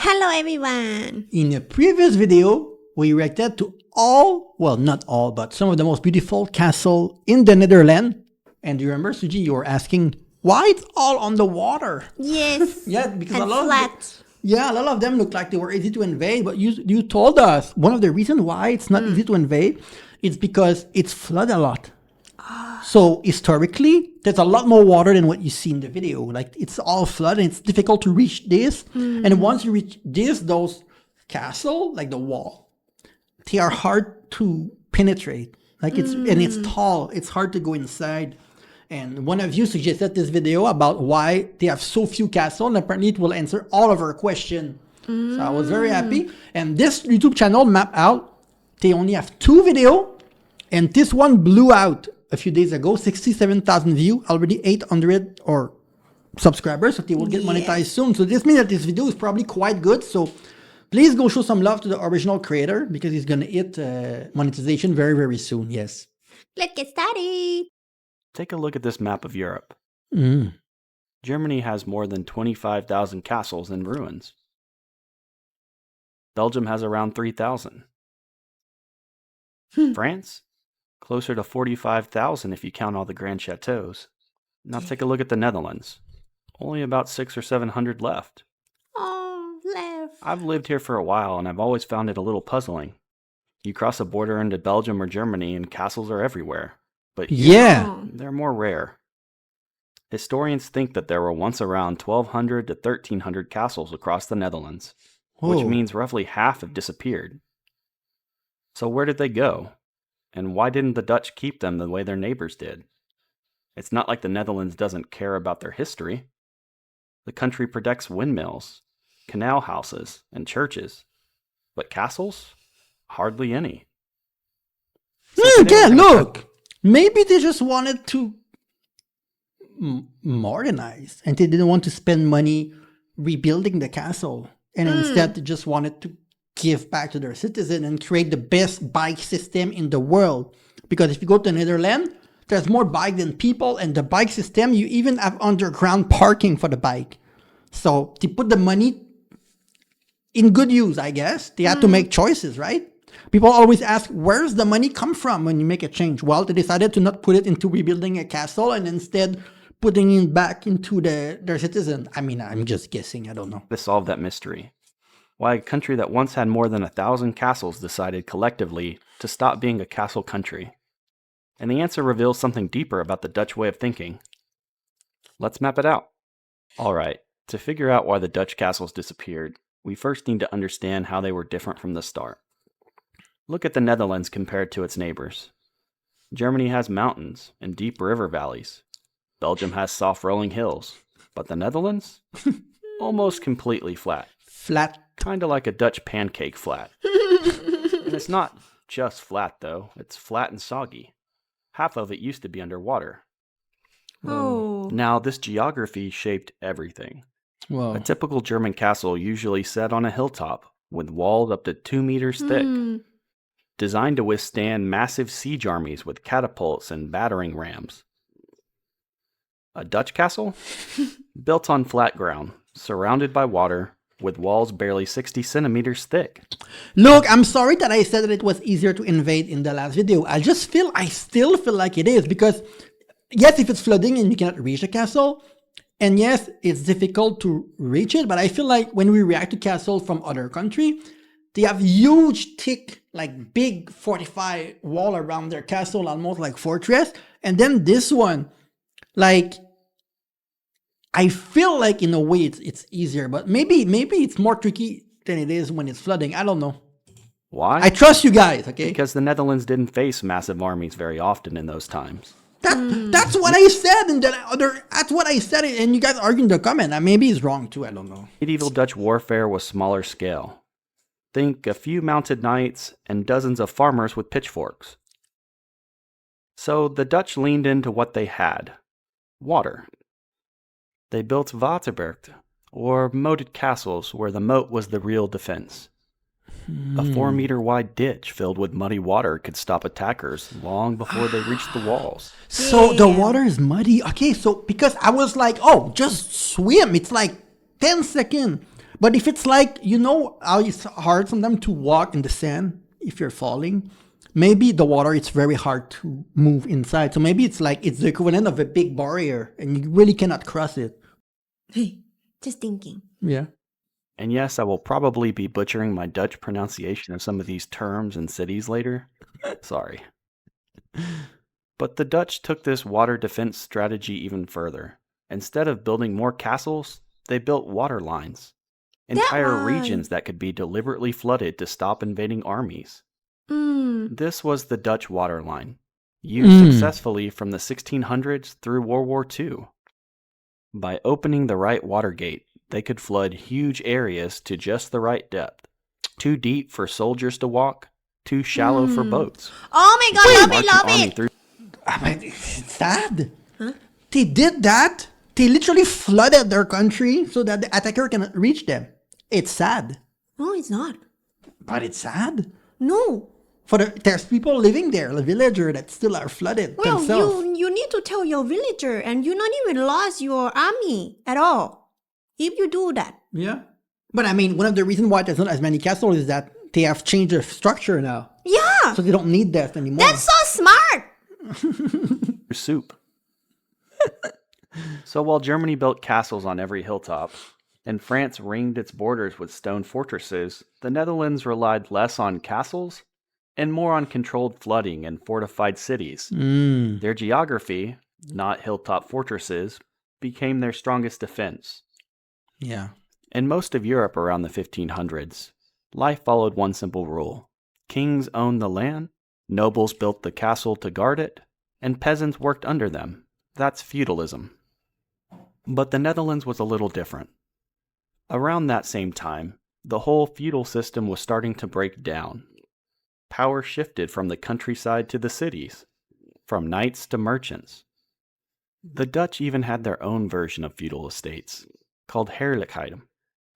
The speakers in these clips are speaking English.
Hello everyone! In a previous video, we reacted to all, well not all, but some of the most beautiful castle in the Netherlands. And you remember, Suji, you were asking, why it's all on the water? Yes, Yeah, because and a lot flat. a lot of them look like they were easy to invade, but you told us one of the reasons why it's not easy to invade is because it's flooded a lot. So historically, there's a lot more water than what you see in the video. Like it's all flooded. It's difficult to reach this. And once you reach this, those castle, like the wall, they are hard to penetrate. Like it's tall. It's hard to go inside. And one of you suggested this video about why they have so few castles, and apparently it will answer all of our questions. So I was very happy. And this YouTube channel mapped out, they only have 2 videos, and this one blew out a few days ago, 67,000 views, already 800 or subscribers, so they will get monetized soon. So this means that this video is probably quite good. So please go show some love to the original creator because he's gonna hit monetization very, very soon. Yes. Let's get started! Take a look at this map of Europe. Mm. Germany has more than 25,000 castles in ruins. Belgium has around 3,000. France? Closer to 45,000 if you count all the grand chateaus. Now take a look at the Netherlands. Only about 600 or 700 left. Oh, left. I've lived here for a while and I've always found it a little puzzling. You cross a border into Belgium or Germany and castles are everywhere. But Yeah. they're more rare. Historians think that there were once around 1,200 to 1,300 castles across the Netherlands, which Whoa. means roughly half have disappeared. So where did they go? And why didn't the Dutch keep them the way their neighbors did? It's not like the Netherlands doesn't care about their history. The country protects windmills, canal houses, and churches. But castles? Hardly any. So today Yeah, we're gonna look. Maybe they just wanted to modernize and they didn't want to spend money rebuilding the castle. And instead they just wanted to give back to their citizens and create the best bike system in the world. Because if you go to the Netherlands, there's more bike than people, and the bike system, you even have underground parking for the bike. So they put the money in good use, I guess. They had to make choices, right? People always ask, where's the money come from when you make a change? Well, they decided to not put it into rebuilding a castle and instead putting it back into their citizen. I mean, I'm just guessing. I don't know. to solve that mystery. Why a country that once had more than 1,000 castles decided collectively to stop being a castle country. And the answer reveals something deeper about the Dutch way of thinking. Let's map it out. Alright, to figure out why the Dutch castles disappeared, we first need to understand how they were different from the start. Look at the Netherlands compared to its neighbors. Germany has mountains and deep river valleys. Belgium has soft rolling hills. But the Netherlands? Almost completely flat. Flat. Kinda like a Dutch pancake flat. And it's not just flat though, it's flat and soggy. Half of it used to be underwater. Oh. Now this geography shaped everything. Whoa. A typical German castle usually sat on a hilltop with walls up to 2 meters thick, designed to withstand massive siege armies with catapults and battering rams. A Dutch castle? Built on flat ground, surrounded by water, with walls barely 60 centimeters thick. Look, I'm sorry that I said that it was easier to invade in the last video. I still feel like it is because, yes, if it's flooding and you cannot reach the castle, and yes, it's difficult to reach it, but I feel like when we react to castles from other countries, they have huge, thick, like big fortified wall around their castle, almost like fortress. And then this one, like, I feel like in a way it's easier, but maybe it's more tricky than it is when it's flooding. I don't know. Why? I trust you guys, okay? Because the Netherlands didn't face massive armies very often in those times. That's what I said, and that's what I said, and you guys argue in the comment. Maybe it's wrong too. I don't know. Medieval Dutch warfare was smaller scale. Think a few mounted knights and dozens of farmers with pitchforks. So the Dutch leaned into what they had: water. They built waterbergten, or moated castles where the moat was the real defense. A 4-meter wide ditch filled with muddy water could stop attackers long before they reached the walls. So the water is muddy. Okay, so because I was like, oh, just swim. It's like 10 seconds. But if it's like, you know how it's hard sometimes to walk in the sand if you're falling? Maybe the water, it's very hard to move inside. So maybe it's like, it's the equivalent of a big barrier and you really cannot cross it. Hey, just thinking. Yeah. And yes, I will probably be butchering my Dutch pronunciation of some of these terms and cities later. Sorry. But the Dutch took this water defense strategy even further. Instead of building more castles, they built water lines. Entire regions that could be deliberately flooded to stop invading armies. This was the Dutch water line, used successfully from the 1600s through World War II. By opening the right water gate, they could flood huge areas to just the right depth. Too deep for soldiers to walk, too shallow for boats. Oh my god, March love an army it! through It's sad. Huh? They did that. They literally flooded their country so that the attacker cannot reach them. It's sad. No, it's not. But it's sad. No. There's people living there, the villager that still are flooded Well, themselves. you need to tell your villager and you not even lost your army at all. If you do that. Yeah. But I mean, one of the reasons why there's not as many castles is that they have changed their structure now. Yeah. So they don't need that anymore. That's so smart. soup. So while Germany built castles on every hilltop, and France ringed its borders with stone fortresses, the Netherlands relied less on castles and more on controlled flooding and fortified cities. Their geography, not hilltop fortresses, became their strongest defense. Yeah. In most of Europe around the 1500s, life followed one simple rule. Kings owned the land, nobles built the castle to guard it, and peasants worked under them. That's feudalism. But the Netherlands was a little different. Around that same time, the whole feudal system was starting to break down. Power shifted from the countryside to the cities, from knights to merchants. The Dutch even had their own version of feudal estates, called heerlijkheden.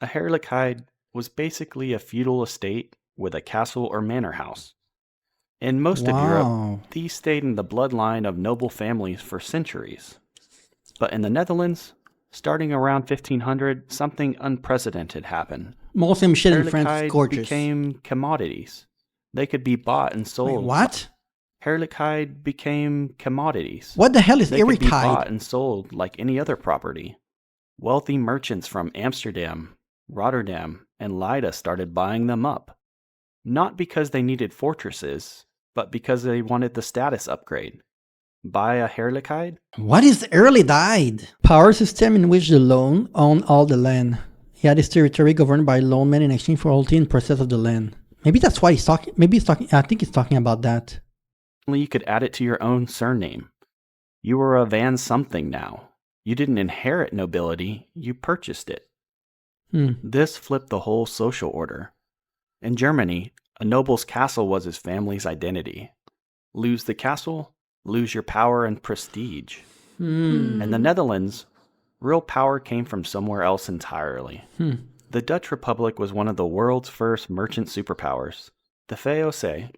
A heerlijkheid was basically a feudal estate with a castle or manor house. In most of Europe, these stayed in the bloodline of noble families for centuries. But in the Netherlands, starting around 1500, something unprecedented happened. Mont Saint-Michel in France is gorgeous. Became commodities. They could be bought and sold. Wait, what? Heerlijkheid became commodities. What the hell is They could be Heerlijkheid? bought and sold like any other property. Wealthy merchants from Amsterdam, Rotterdam, and Leiden started buying them up. Not because they needed fortresses, but because they wanted the status upgrade. Buy a Heerlijkheid? What is Heerlijkheid? Power system in which the loan owned all the land. He had his territory governed by loanmen in exchange for royalty and process of the land. Maybe that's why he's talking. I think he's talking about that. You could add it to your own surname. You were a Van something now. You didn't inherit nobility, you purchased it. This flipped the whole social order. In Germany, a noble's castle was his family's identity. Lose the castle, lose your power and prestige. In the Netherlands, real power came from somewhere else entirely. The Dutch Republic was one of the world's first merchant superpowers. The VOC,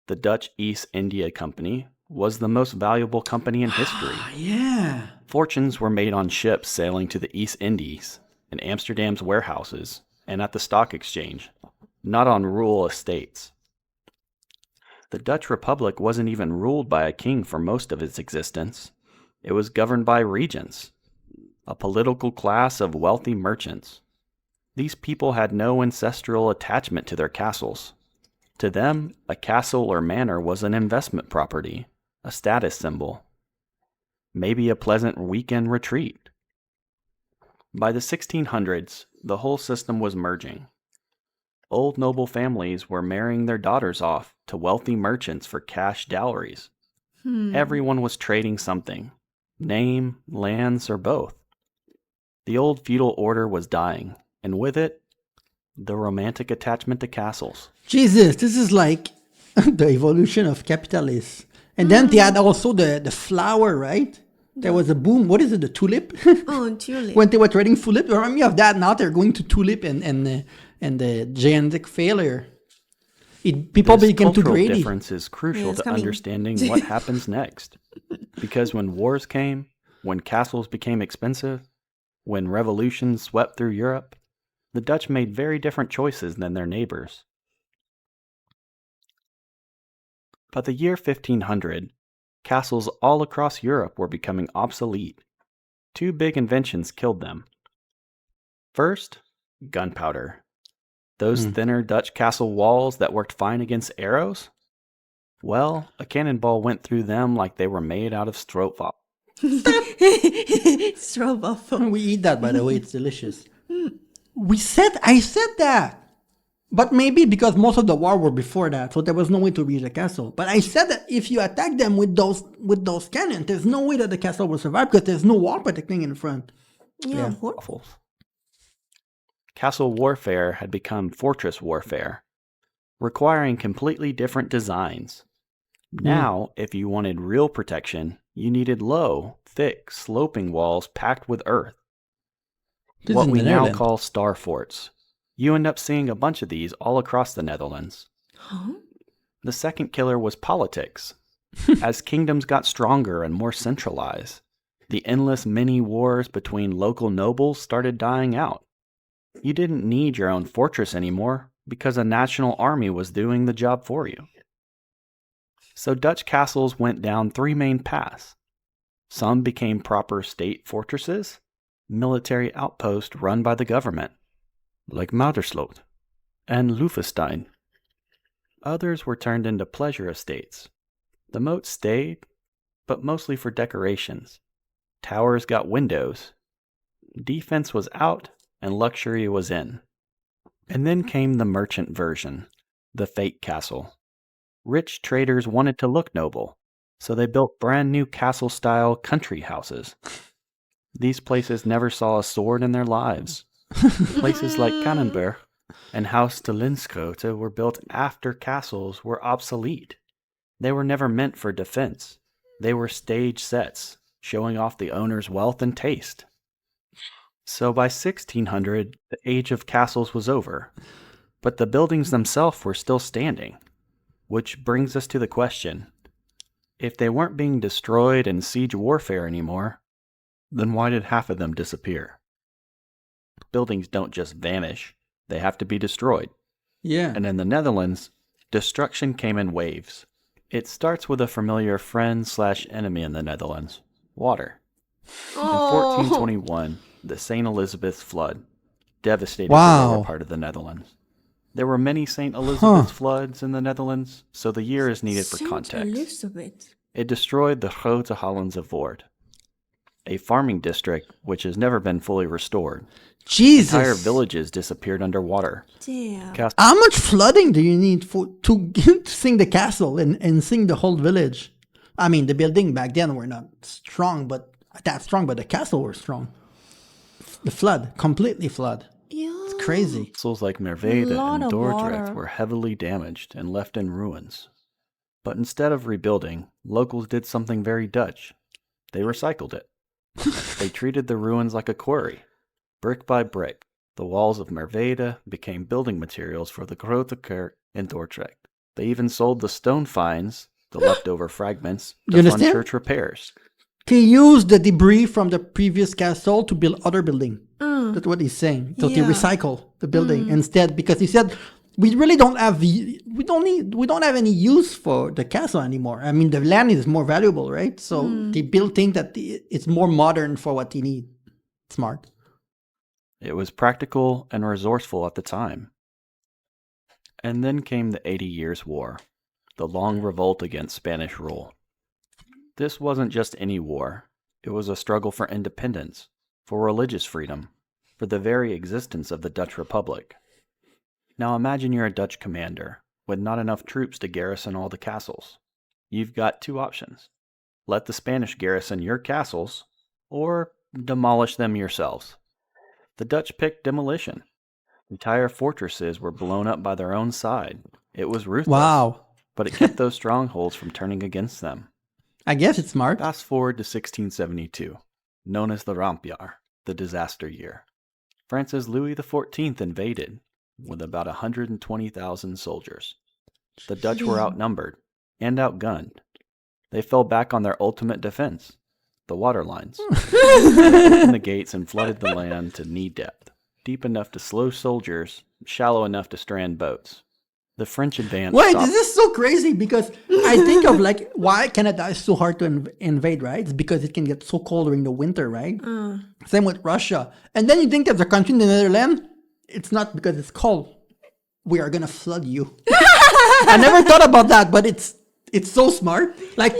the Dutch East India Company, was the most valuable company in history. Yeah. Fortunes were made on ships sailing to the East Indies, in Amsterdam's warehouses, and at the stock exchange, not on rural estates. The Dutch Republic wasn't even ruled by a king for most of its existence. It was governed by regents, a political class of wealthy merchants. These people had no ancestral attachment to their castles. To them, a castle or manor was an investment property, a status symbol, maybe a pleasant weekend retreat. By the 1600s, the whole system was merging. Old noble families were marrying their daughters off to wealthy merchants for cash dowries. Everyone was trading something, name, lands, or both. The old feudal order was dying, and with it, the romantic attachment to castles. Jesus, this is like the evolution of capitalists. And then they had also the flower, right? There was a boom. What is it? The tulip? Oh, tulip. When they were trading tulip, remind me of that. Now they're going to tulip and the gigantic failure. People This became too cultural greedy. difference is crucial it's to coming. understanding what happens next. Because when wars came, when castles became expensive, when revolutions swept through Europe, The Dutch made very different choices than their neighbors. By the year 1500, castles all across Europe were becoming obsolete. Two big inventions killed them. First, gunpowder. Those thinner Dutch castle walls that worked fine against arrows? Well, a cannonball went through them like they were made out of stroopwafel. Stroopwafel. We eat that, by the way. It's delicious. I said that. But maybe because most of the war were before that, so there was no way to reach the castle. But I said that if you attack them with those cannons, there's no way that the castle will survive because there's no wall protecting in front. Yeah, Yeah. what? Castle warfare had become fortress warfare, requiring completely different designs. Now, if you wanted real protection, you needed low, thick, sloping walls packed with earth. This What is in we the now Netherlands. call star forts. You end up seeing a bunch of these all across the Netherlands. Huh? The second killer was politics. As kingdoms got stronger and more centralized, the endless mini wars between local nobles started dying out. You didn't need your own fortress anymore because a national army was doing the job for you. So Dutch castles went down three main paths. Some became proper state fortresses, military outposts run by the government, like Maudersloot and Loevestein. Others were turned into pleasure estates. The moat stayed, but mostly for decorations. Towers got windows. Defense was out, and luxury was in. And then came the merchant version, the fake castle. Rich traders wanted to look noble, so they built brand new castle-style country houses. These places never saw a sword in their lives. Places like Kannenberg and Haus de Linschoten were built after castles were obsolete. They were never meant for defense. They were stage sets, showing off the owner's wealth and taste. So by 1600, the age of castles was over, but the buildings themselves were still standing. Which brings us to the question, if they weren't being destroyed in siege warfare anymore, then why did half of them disappear? Buildings don't just vanish, they have to be destroyed. Yeah. And in the Netherlands, destruction came in waves. It starts with a familiar friend/enemy in the Netherlands, water. In 1421, the St. Elizabeth's flood devastated the lower part of the Netherlands. There were many St. Elizabeth's floods in the Netherlands, so the year is needed for Saint context. Elizabeth. It destroyed the Grote Hollandse Voort, a farming district which has never been fully restored. Jesus. Entire villages disappeared underwater. Damn. How much flooding do you need to sink the castle and sink the whole village? I mean, the building back then were not strong, but the castle were strong. The flood, completely flood. Yeah. It's crazy. Castles like Merwede Lot and of Dordrecht water. were heavily damaged and left in ruins. But instead of rebuilding, locals did something very Dutch. They recycled it. They treated the ruins like a quarry. Brick by brick, the walls of Merwede became building materials for the Grote Kerk in Dordrecht. They even sold the stone fines, the leftover fragments, You to fund understand? church repairs. He used the debris from the previous castle to build other building. That's what he's saying. So they Yeah. recycle the building instead, because he said we really don't have we don't have any use for the castle anymore. I mean, the land is more valuable, right? So they build things that it's more modern for what they need. Smart. It was practical and resourceful at the time. And then came the 80 Years' War, the long revolt against Spanish rule. This wasn't just any war. It was a struggle for independence, for religious freedom, for the very existence of the Dutch Republic. Now imagine you're a Dutch commander, with not enough troops to garrison all the castles. You've got two options. Let the Spanish garrison your castles, or demolish them yourselves. The Dutch picked demolition. Entire fortresses were blown up by their own side. It was ruthless, Wow. but it kept those strongholds from turning against them. I guess it's smart. Fast forward to 1672, known as the Rampjaar, the disaster year. France's Louis XIV invaded, with about 120,000 soldiers. The Dutch were outnumbered and outgunned. They fell back on their ultimate defense, the water lines. They opened the gates and flooded the land to knee depth. deep enough to slow soldiers, shallow enough to strand boats. The French advance Wait, stopped. this is so crazy because I think of like why Canada is so hard to invade, right? It's because it can get so cold during the winter, right? Same with Russia. And then you think of the country in the Netherlands, it's not because it's cold. We are gonna flood you. I never thought about that, but it's so smart. Like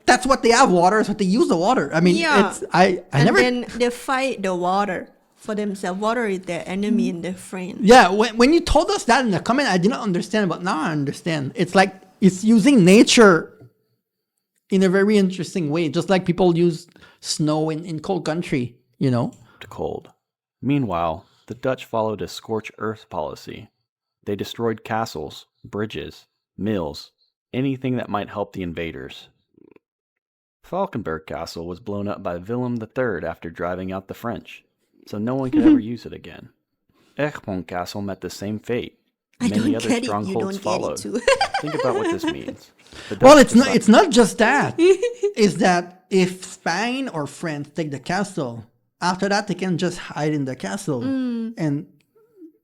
that's what they have, water, so they use the water. I mean, Yeah. I And never. then they fight the water for themselves. Water is their enemy and their friend. Yeah, when you told us that in the comment, I didn't understand, but now I understand. It's like it's using nature in a very interesting way, just like people use snow in cold country, Cold. Meanwhile, the Dutch followed a scorched earth policy. They destroyed castles, bridges, mills, anything that might help the invaders. Valkenburg Castle was blown up by Willem III after driving out the French, so no one could ever use it again. Egmond Castle met the same fate. I Many don't other get it. You strongholds don't get it followed. too. Think about what this means. The Well, Dutch decided- it's not just that. It's that if Spain or France take the castle, after that they can just hide in the castle and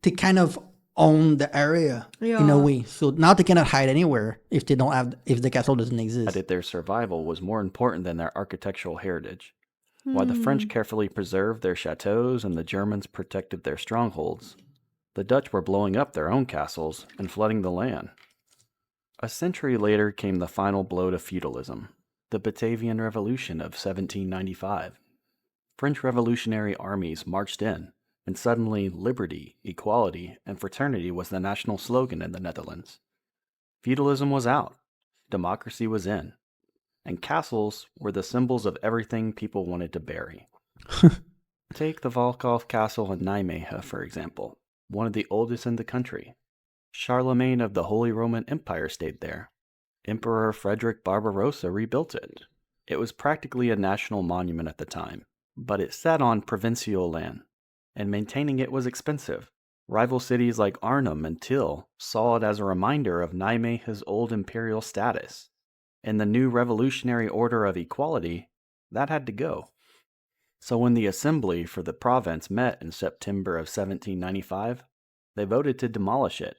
they kind of own the area in a Yeah. way. So now they cannot hide anywhere if the castle doesn't exist. decided their survival was more important than their architectural heritage. While the French carefully preserved their chateaux and the Germans protected their strongholds, the Dutch were blowing up their own castles and flooding the land. A century later came the final blow to feudalism, the Batavian Revolution of 1795. French revolutionary armies marched in, and suddenly liberty, equality, and fraternity was the national slogan in the Netherlands. Feudalism was out, democracy was in, and castles were the symbols of everything people wanted to bury. Take the Valkhof Castle in Nijmegen, for example, one of the oldest in the country. Charlemagne of the Holy Roman Empire stayed there. Emperor Frederick Barbarossa rebuilt it. It was practically a national monument at the time, but it sat on provincial land, and maintaining it was expensive. Rival cities like Arnhem and Tiel saw it as a reminder of Nijmegen's old imperial status. In the new revolutionary order of equality, that had to go. So when the Assembly for the province met in September of 1795, they voted to demolish it.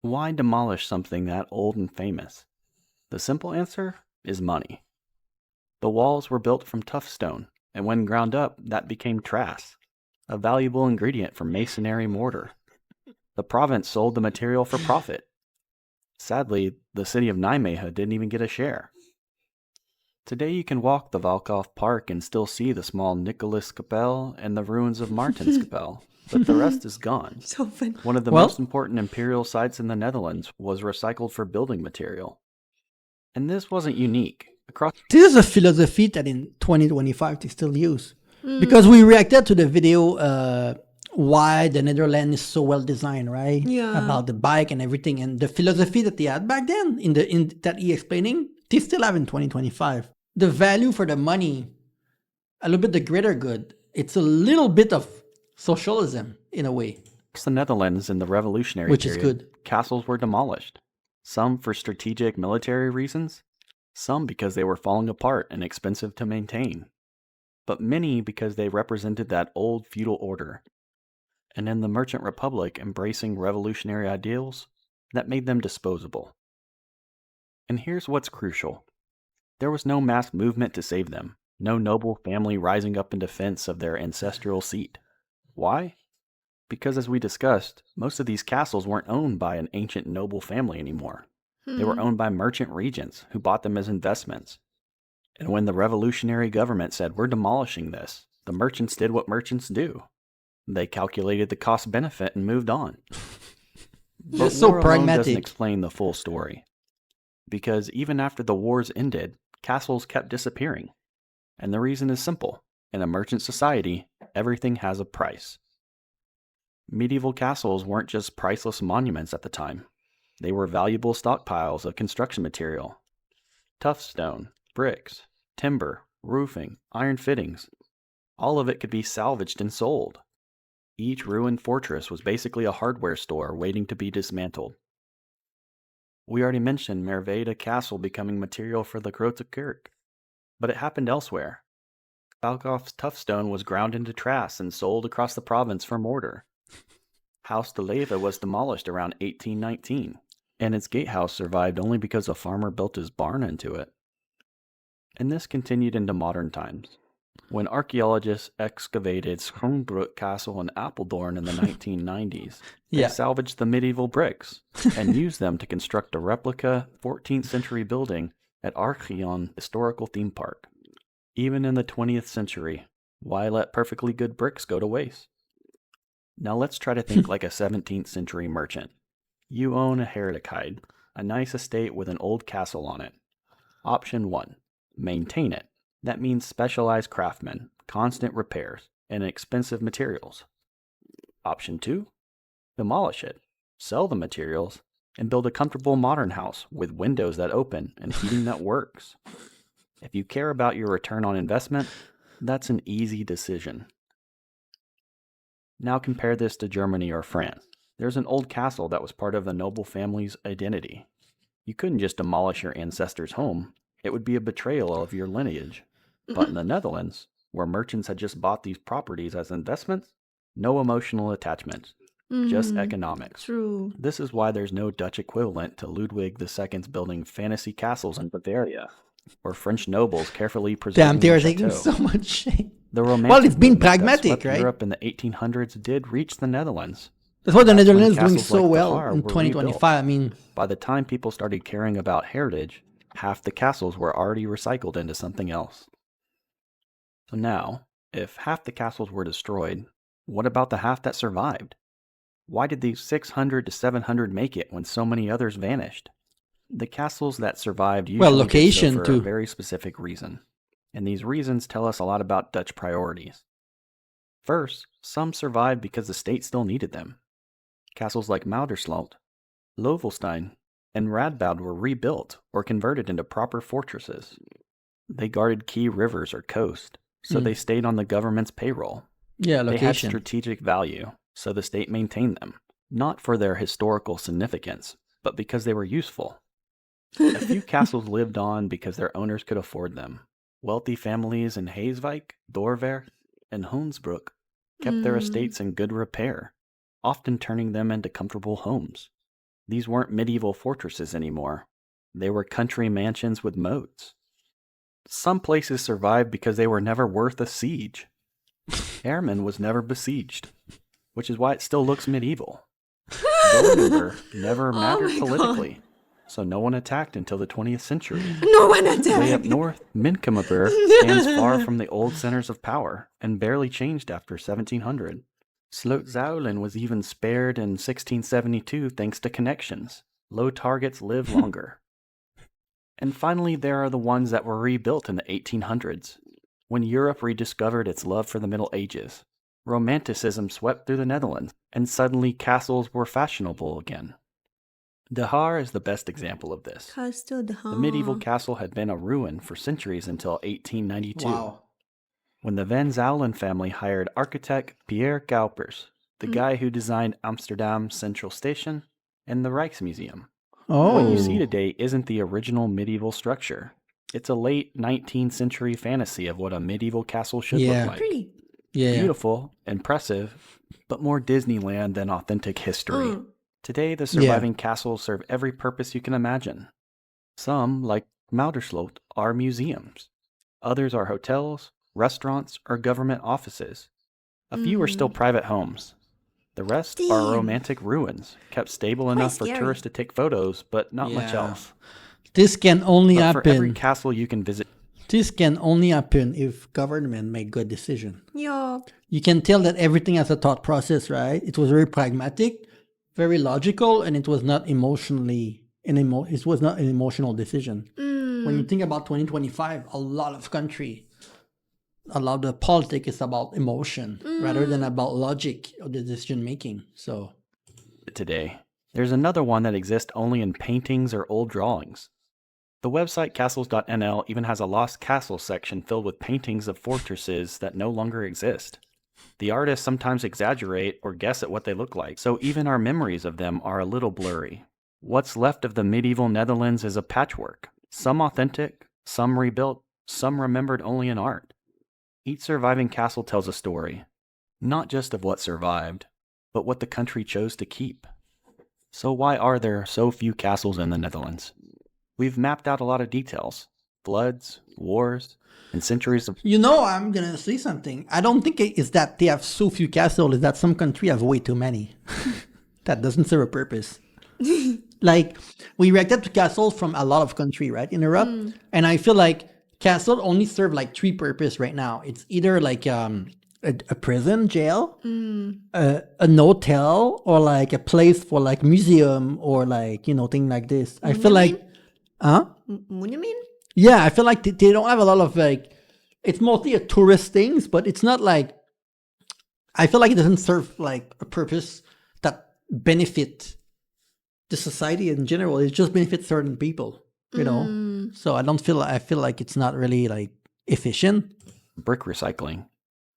Why demolish something that old and famous? The simple answer is money. The walls were built from tough stone, and when ground up, that became trass, a valuable ingredient for masonry mortar. The province sold the material for profit. Sadly, the city of Nijmegen didn't even get a share. Today you can walk the Valkhof Park and still see the small Nicholaskapelle and the ruins of Martinskapelle, but the rest is gone. So funny. One of the Well- most important imperial sites in the Netherlands was recycled for building material. And this wasn't unique. Across This is a philosophy that in 2025 they still use. Because we reacted to the video why the Netherlands is so well designed, right? Yeah. About the bike and everything. And the philosophy that they had back then, in that he explaining, they still have in 2025. The value for the money, a little bit the greater good. It's a little bit of socialism in a way. the Netherlands in the Revolutionary Which is period, good. castles were demolished. Some for strategic military reasons, some because they were falling apart and expensive to maintain, but many because they represented that old feudal order. And in the Merchant Republic embracing revolutionary ideals, that made them disposable. And here's what's crucial. There was no mass movement to save them, no noble family rising up in defense of their ancestral seat. Why? Because as we discussed, most of these castles weren't owned by an ancient noble family anymore. They were owned by merchant regents who bought them as investments. And when the revolutionary government said, "We're demolishing this," the merchants did what merchants do. They calculated the cost-benefit and moved on. But It's so war alone doesn't pragmatic. explain the full story. Because even after the wars ended, castles kept disappearing. And the reason is simple. In a merchant society, everything has a price. Medieval castles weren't just priceless monuments at the time. They were valuable stockpiles of construction material. Tough stone, bricks, timber, roofing, iron fittings. All of it could be salvaged and sold. Each ruined fortress was basically a hardware store waiting to be dismantled. We already mentioned Mervede Castle becoming material for the Grote Kerk, but it happened elsewhere. Balkoff's tough stone was ground into trass and sold across the province for mortar. House de Leyva was demolished around 1819, and its gatehouse survived only because a farmer built his barn into it. And this continued into modern times, when archaeologists excavated Schroenbroek Castle in Apeldoorn in the 1990s. They salvaged the medieval bricks and used them to construct a replica 14th century building at Archeon Historical Theme Park. Even in the 20th century, why let perfectly good bricks go to waste? Now let's try to think like a 17th century merchant. You own a Heredichheid, a nice estate with an old castle on it. Option 1. Maintain it. That means specialized craftsmen, constant repairs, and expensive materials. Option 2. Demolish it. Sell the materials, and build a comfortable modern house with windows that open and heating that works. If you care about your return on investment, that's an easy decision. Now compare this to Germany or France. There's an old castle that was part of the noble family's identity. You couldn't just demolish your ancestors' home. It would be a betrayal of your lineage. But in the Netherlands, where merchants had just bought these properties as investments, no emotional attachments, just economics. True. This is why there's no Dutch equivalent to Ludwig II's building fantasy castles in Bavaria, or French nobles carefully preserving Damn, they are their taking chateau. so much shit. The Romantic Well, it's been movement that pragmatic, swept right? Europe in the 1800s did reach the Netherlands. That's why the That's when Netherlands is doing castles so like well Thar in were 2025. I mean, By the time people started caring about heritage, half the castles were already recycled into something else. So now, if half the castles were destroyed, what about the half that survived? Why did these 600 to 700 make it when so many others vanished? The castles that survived usually did so location, for too. a very specific reason, and these reasons tell us a lot about Dutch priorities. First, some survived because the state still needed them. Castles like Moudersloot, Lovelstein, and Radboud were rebuilt or converted into proper fortresses. They guarded key rivers or coast, so they stayed on the government's payroll. yeah, They had location. strategic value, so the state maintained them, not for their historical significance, but because they were useful. A few castles lived on because their owners could afford them. Wealthy families in Heeswijk, Doorwerth, and Hoensbroek kept their estates in good repair, often turning them into comfortable homes. These weren't medieval fortresses anymore. They were country mansions with moats. Some places survived because they were never worth a siege. Ermyn was never besieged, which is why it still looks medieval. Bollinger never mattered my politically, so no one attacked until the 20th century. No one Way up attacked. north, Minkemeber stands far from the old centers of power and barely changed after 1700. Slootzuilen was even spared in 1672 thanks to connections. Low targets live longer. And finally, there are the ones that were rebuilt in the 1800s, when Europe rediscovered its love for the Middle Ages. Romanticism swept through the Netherlands, and suddenly castles were fashionable again. De Haar is the best example of this. Castle de The medieval castle had been a ruin for centuries until 1892, Wow. when the Van Zuylen family hired architect Pierre Kuipers, the guy who designed Amsterdam Central Station and the Rijksmuseum. Oh. What you see today isn't the original medieval structure. It's a late 19th century fantasy of what a medieval castle should Yeah. look like. Pretty. Yeah. Beautiful, impressive, but more Disneyland than authentic history. Today, the surviving castles serve every purpose you can imagine. Some, like Moudersloot, are museums. Others are hotels, restaurants, or government offices. A few are still private homes. The rest are Damn. romantic ruins, kept stable Quite enough for scary. tourists to take photos, but not much Yeah. else. This can only But for every happen. castle you can visit, This can only happen if government make good decision. Yeah. You can tell that everything has a thought process, right? It was very pragmatic, very logical, and it was not emotionally it was not an emotional decision. When you think about 2025, a lot of the politics is about emotion rather than about logic of the decision making. So today. There's another one that exists only in paintings or old drawings. The website castles.nl even has a lost castle section filled with paintings of fortresses that no longer exist. The artists sometimes exaggerate or guess at what they look like, so even our memories of them are a little blurry. What's left of the medieval Netherlands is a patchwork, some authentic, some rebuilt, some remembered only in art. Each surviving castle tells a story, not just of what survived, but what the country chose to keep. So why are there so few castles in the Netherlands? We've mapped out a lot of details: floods, wars, and centuries of... You know, I'm gonna say something. I don't think it's that they have so few castles, it's that some country have way too many. That doesn't serve a purpose. Like, we reacted to castles from a lot of country, right, in Europe, and I feel like castle only serve like three purpose right now. It's either like a prison, jail, an hotel, or like a place for like museum or like, you know, thing like this. I feel like, Monument? yeah, I feel like they don't have a lot of like, it's mostly a tourist things, but it's not like, I feel like it doesn't serve like a purpose that benefit the society in general. It just benefits certain people, you know? So I feel like it's not really like efficient. brick recycling.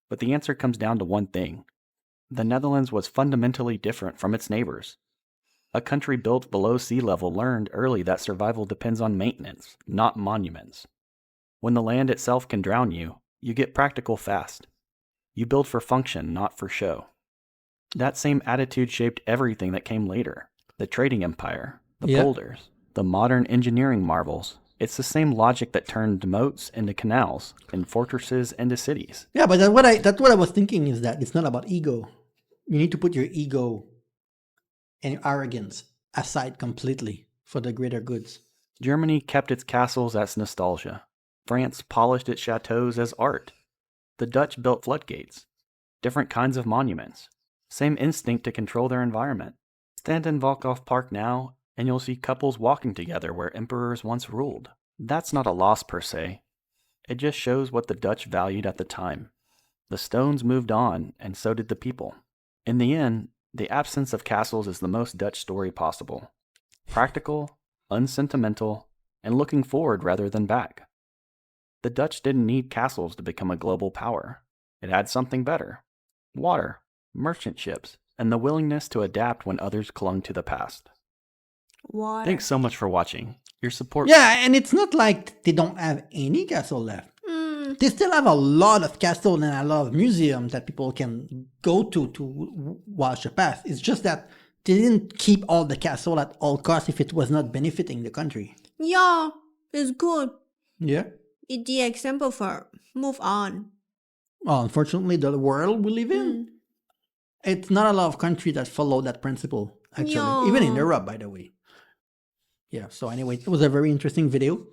But the answer comes down to one thing. The Netherlands was fundamentally different from its neighbors. A country built below sea level learned early that survival depends on maintenance, not monuments. When the land itself can drown you, you get practical fast. You build for function, not for show. That same attitude shaped everything that came later. The trading empire, the Yeah. boulders, the modern engineering marvels. It's the same logic that turned moats into canals and fortresses into cities. Yeah, but that's what I was thinking, is that it's not about ego. You need to put your ego and your arrogance aside completely for the greater goods. Germany kept its castles as nostalgia. France polished its chateaus as art. The Dutch built floodgates. Different kinds of monuments. Same instinct to control their environment. Stand in Valkhof Park now, and you'll see couples walking together where emperors once ruled. That's not a loss per se. It just shows what the Dutch valued at the time. The stones moved on, and so did the people. In the end, the absence of castles is the most Dutch story possible. Practical, unsentimental, and looking forward rather than back. The Dutch didn't need castles to become a global power. It had something better: water, merchant ships, and the willingness to adapt when others clung to the past. Water. Thanks so much for watching. Your support... Yeah, and it's not like they don't have any castle left. They still have a lot of castle and a lot of museums that people can go to watch the past. It's just that they didn't keep all the castle at all costs if it was not benefiting the country. Yeah, it's good. Yeah. It's the example for move on. Well, unfortunately, the world we live in, it's not a lot of countries that follow that principle, actually. Even in Yeah. Europe, by the way. Yeah, so anyway, it was a very interesting video.